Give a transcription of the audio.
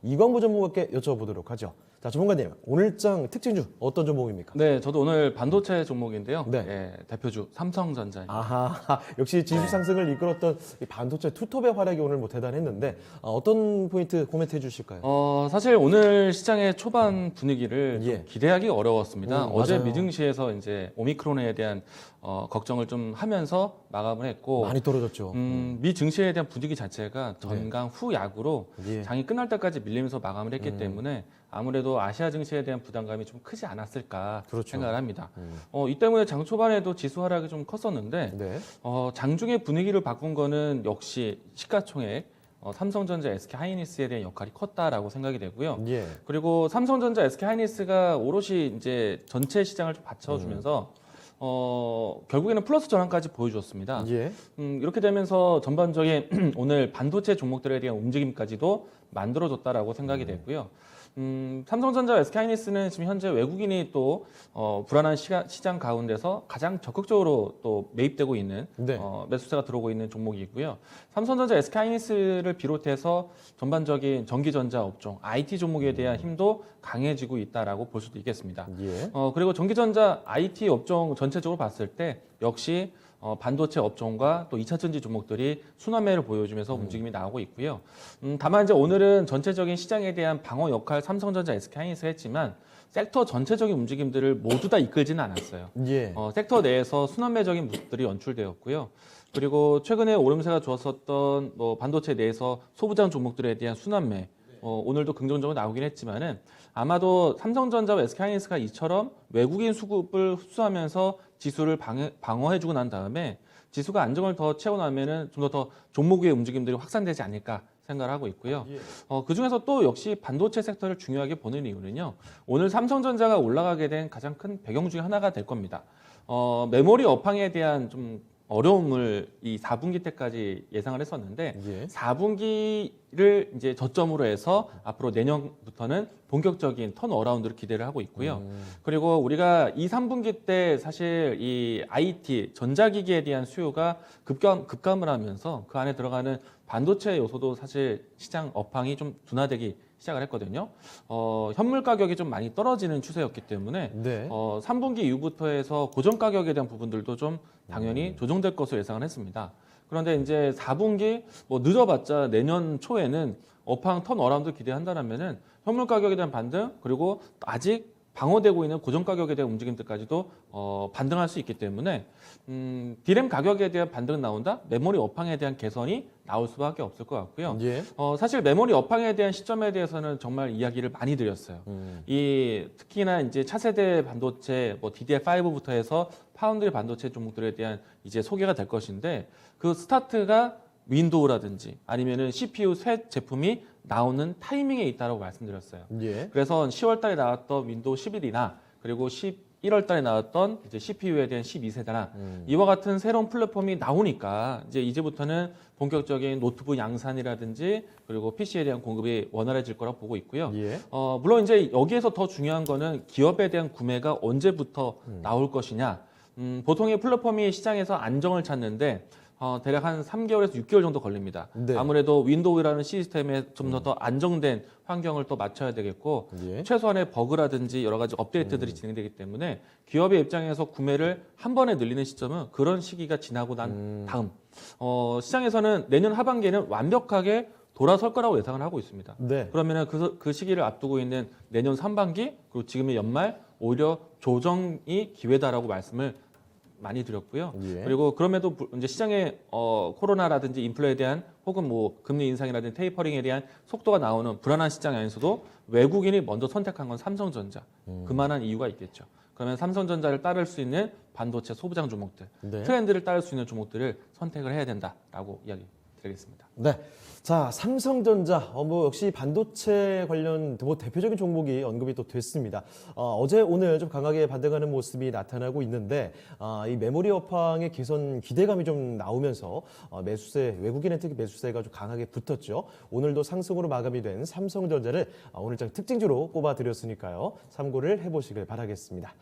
이광부 전문가께 여쭤보도록 하죠. 자, 전문가님, 오늘장 특징주 어떤 종목입니까? 네, 저도 오늘 반도체 종목인데요. 네. 예, 대표주 삼성전자입니다. 아하, 역시 지수 상승을 이끌었던 이 반도체 투톱의 활약이 오늘 뭐 대단했는데 어떤 포인트 코멘트 해주실까요? 사실 오늘 시장의 초반 분위기를 좀 예. 기대하기 어려웠습니다. 어제 맞아요. 미증시에서 이제 오미크론에 대한 걱정을 좀 하면서 마감을 했고, 많이 떨어졌죠. 미 증시에 대한 분위기 자체가 전강 후약으로 예. 장이 끝날 때까지 밀리면서 마감을 했기 때문에 아무래도 아시아 증시에 대한 부담감이 좀 크지 않았을까 그렇죠. 생각을 합니다. 이 때문에 장 초반에도 지수 하락이 좀 컸었는데 네. 장중의 분위기를 바꾼 거는 역시 시가총액 삼성전자, SK하이닉스에 대한 역할이 컸다라고 생각이 되고요. 예. 그리고 삼성전자, SK하이닉스가 오롯이 이제 전체 시장을 좀 받쳐주면서 결국에는 플러스 전환까지 보여주었습니다. 예. 이렇게 되면서 전반적인 오늘 반도체 종목들에 대한 움직임까지도 만들어줬다라고 생각이 되고요. 삼성전자, SK하이닉스는 지금 현재 외국인이 또 불안한 시장 가운데서 가장 적극적으로 또 매입되고 있는 네. 매수세가 들어오고 있는 종목이고요. 삼성전자, SK하이닉스를 비롯해서 전반적인 전기전자 업종, IT 종목에 대한 힘도 강해지고 있다라고 볼 수도 있겠습니다. 예. 그리고 전기전자, IT 업종 전체적으로 봤을 때 역시 반도체 업종과 또 2차전지 종목들이 순환매를 보여주면서 움직임이 나오고 있고요. 다만 이제 오늘은 전체적인 시장에 대한 방어 역할 삼성전자, SK하이닉스가 했지만 섹터 전체적인 움직임들을 모두 다 이끌지는 않았어요. 예. 섹터 내에서 순환매적인 모습들이 연출되었고요. 그리고 최근에 오름세가 좋았었던 뭐 반도체 내에서 소부장 종목들에 대한 순환매 오늘도 긍정적으로 나오긴 했지만은 아마도 삼성전자와 SK하이닉스가 이처럼 외국인 수급을 흡수하면서 지수를 방어해주고 난 다음에 지수가 안정을 더 채워 나면은 좀 더 종목의 움직임들이 확산되지 않을까 생각을 하고 있고요. 그 중에서 또 역시 반도체 섹터를 중요하게 보는 이유는요. 오늘 삼성전자가 올라가게 된 가장 큰 배경 중에 하나가 될 겁니다. 메모리 업황에 대한 좀 어려움을 이 4분기 때까지 예상을 했었는데 예. 4분기를 이제 저점으로 해서 앞으로 내년부터는 본격적인 턴어라운드를 기대를 하고 있고요. 그리고 우리가 2, 3분기 때 사실 이 IT 전자기기에 대한 수요가 급감을 하면서 그 안에 들어가는 반도체 요소도 사실 시장 업황이 좀 둔화되기 시작을 했거든요. 현물 가격이 좀 많이 떨어지는 추세였기 때문에 네. 3분기 이후부터 해서 고정 가격에 대한 부분들도 좀 당연히 조정될 것으로 예상을 했습니다. 그런데 이제 4분기 뭐 늦어봤자 내년 초에는 업황 턴어라운드 기대한다면은 현물 가격에 대한 반등 그리고 아직 방어되고 있는 고정 가격에 대한 움직임들까지도 반등할 수 있기 때문에 디램 가격에 대한 반등은 나온다. 메모리 업황에 대한 개선이 나올 수밖에 없을 것 같고요. 예. 사실 메모리 업황에 대한 시점에 대해서는 정말 이야기를 많이 드렸어요. 이 특히나 이제 차세대 반도체, 뭐 DDR5부터 해서 파운드리 반도체 종목들에 대한 이제 소개가 될 것인데 그 스타트가 윈도우라든지 아니면은 CPU 새 제품이 나오는 타이밍에 있다고 말씀드렸어요. 예. 그래서 10월 달에 나왔던 윈도우 11이나 그리고 11월 달에 나왔던 이제 CPU에 대한 12세대나 이와 같은 새로운 플랫폼이 나오니까 이제부터는 본격적인 노트북 양산이라든지 그리고 PC에 대한 공급이 원활해질 거라고 보고 있고요. 예. 물론 이제 여기에서 더 중요한 거는 기업에 대한 구매가 언제부터 나올 것이냐. 보통의 플랫폼이 시장에서 안정을 찾는데 대략 한 3개월에서 6개월 정도 걸립니다. 네. 아무래도 윈도우라는 시스템에 좀 더 안정된 환경을 또 맞춰야 되겠고 예. 최소한의 버그라든지 여러 가지 업데이트들이 진행되기 때문에 기업의 입장에서 구매를 한 번에 늘리는 시점은 그런 시기가 지나고 난 다음 시장에서는 내년 하반기에는 완벽하게 돌아설 거라고 예상을 하고 있습니다. 네. 그러면 그 시기를 앞두고 있는 내년 상반기 그리고 지금의 연말 오히려 조정이 기회다라고 말씀을 많이 드렸고요. 예. 그리고 그럼에도 이제 시장에 코로나라든지 인플레에 대한 혹은 뭐 금리 인상이라든지 테이퍼링에 대한 속도가 나오는 불안한 시장 안에서도 외국인이 먼저 선택한 건 삼성전자. 그만한 이유가 있겠죠. 그러면 삼성전자를 따를 수 있는 반도체 소부장 종목들, 네. 트렌드를 따를 수 있는 종목들을 선택을 해야 된다라고 이야기 드리겠습니다. 네. 자, 삼성전자, 뭐 역시 반도체 관련 뭐 대표적인 종목이 언급이 또 됐습니다. 어제 오늘 좀 강하게 반등하는 모습이 나타나고 있는데, 이 메모리 업황의 개선 기대감이 좀 나오면서 매수세, 외국인의 특히 매수세가 좀 강하게 붙었죠. 오늘도 상승으로 마감이 된 삼성전자를 오늘장 특징주로 꼽아드렸으니까요. 참고를 해보시길 바라겠습니다.